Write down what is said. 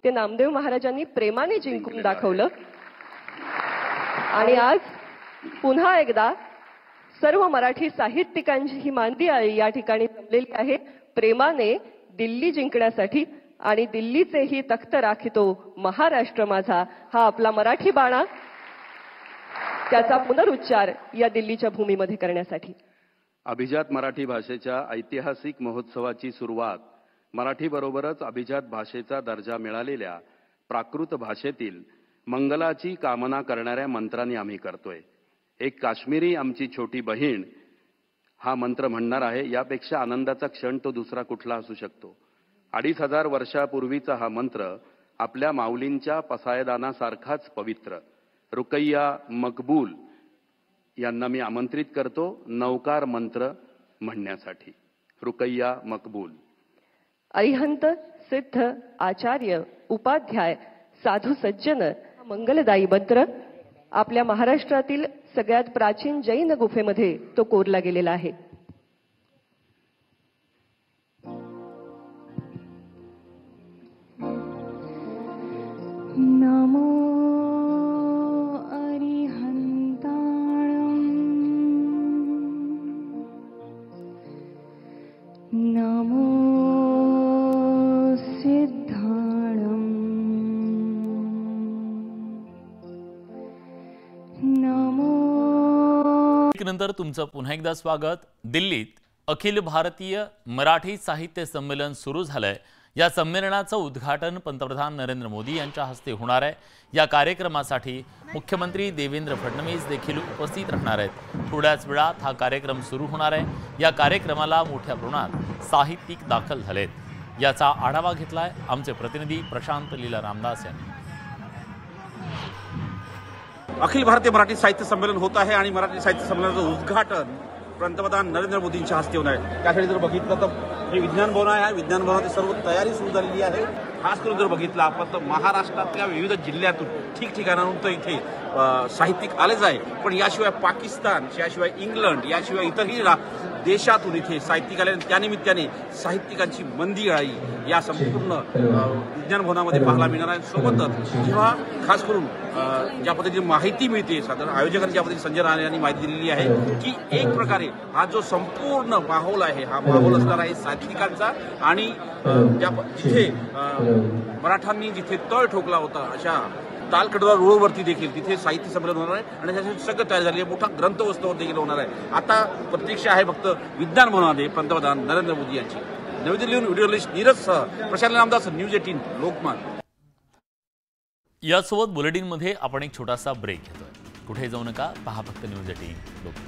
ते नामदेव महाराजांनी प्रेमाने जिंकून दाखवलं। आणि आज पुन्हा एकदा सर्व मराठी साहित्यिकांची ही मांदी आळी या ठिकाणी जमलेली आहे प्रेमाने दिल्ली जिंकण्यासाठी। आणि दिल्लीचेही तख्त राखितो महाराष्ट्र माझा हा आपला मराठी बाणा, त्याचा पुनरुच्चार या दिल्लीच्या भूमीमध्ये करण्यासाठी अभिजात मराठी भाषेच्या ऐतिहासिक महोत्सवाची सुरुवात मराठीबरोबरच अभिजात भाषेचा दर्जा मिळालेल्या प्राकृत भाषेतील मंगलाची कामना करणाऱ्या मंत्रांनी आम्ही करतोय। एक काश्मीरी आमची छोटी बहीण हा मंत्र म्हणणार आहे। यापेक्षा आनंदाचा क्षण तो दुसरा कुठला असू शकतो। 2500 वर्षापूर्वीचा हा मंत्र आपल्या माऊलींच्या पसायदानासारखाच पवित्र। रुकैया मकबूल यांना मी आमंत्रित करतो नवकार मंत्र म्हणण्यासाठी। रुकैया मकबूल। अरिहंत सिद्ध आचार्य उपाध्याय साधू सज्जन मंगलदायी मंत्र आपल्या महाराष्ट्रातील सगळ्यात प्राचीन जैन गुफेमध्ये तो कोरला गेलेला आहे। नमो नमो सिद्धाणं नमो। नंतर तुमचं पुन्हा एकदा स्वागत। दिल्लीत अखिल भारतीय मराठी साहित्य संमेलन सुरू झालंय। या संमेलनाचं उद्घाटन पंतप्रधान नरेंद्र मोदी यांच्या हस्ते होणार आहे। या कार्यक्रमासाठी मुख्यमंत्री देवेंद्र फडणवीस देखील उपस्थित राहणार आहेत। थोड्याच वेळात हा कार्यक्रम सुरू होणार आहे। या कार्यक्रमाला मोठ्या प्रमाणात साहित्यिक दाखल झालेत। याचा आढावा घेतलाय आमचे प्रतिनिधी प्रशांत लीला रामदास यांनी। अखिल भारतीय मराठी साहित्य संमेलन होत आहे आणि मराठी साहित्य संमेलनाचं उद्घाटन पंतप्रधान नरेंद्र मोदींच्या हस्ते होणार आहे। त्यासाठी जर बघितलं तर हे विज्ञान भवन आहे। विज्ञान भवनाची सर्व तयारी सुरू झालेली आहे। खास करून जर बघितलं आपण तर महाराष्ट्रातल्या विविध जिल्ह्यातून ठिकठिकाणाहून तर इथे साहित्यिक आलेच आहे, पण याशिवाय पाकिस्तान, याशिवाय इंग्लंड, याशिवाय इतरही देशातून इथे साहित्यिक आले। त्यानिमित्ताने साहित्यिकांची मंदी आळी या संपूर्ण विज्ञान भवनामध्ये पाहायला मिळणार आहे। सोबतच जेव्हा खास करून ज्या पद्धतीने माहिती मिळते, साधारण आयोजकांनी ज्या पद्धतीने संजय राणे यांनी माहिती दिलेली आहे की एक प्रकारे हा जो संपूर्ण माहोल आहे हा माहोल असणार आहे साहित्यिकांचा। आणि जिथे मराठांनी जिथे तळ ठोकला होता अशा तालकटोरा रोडवरती देखील तिथे साहित्य संमेलन होणार आहे आणि त्यासाठी सगळं तयार झाली आहे। मोठा ग्रंथोत्सव देखील होणार आहे। आता प्रतीक्षा आहे फक्त विज्ञान भवनामध्ये पंतप्रधान नरेंद्र मोदी यांची। नवी दिल्लीहून व्हिडिओ जर्नलिस्ट नीरजसह प्रशांत रामदास, न्यूज 18 लोकमत। यासोबत बुलेटिनमध्ये आपण एक छोटासा ब्रेक घेतोय। कुठे जाऊ नका, पहा फक्त न्यूज 18 लोकमत।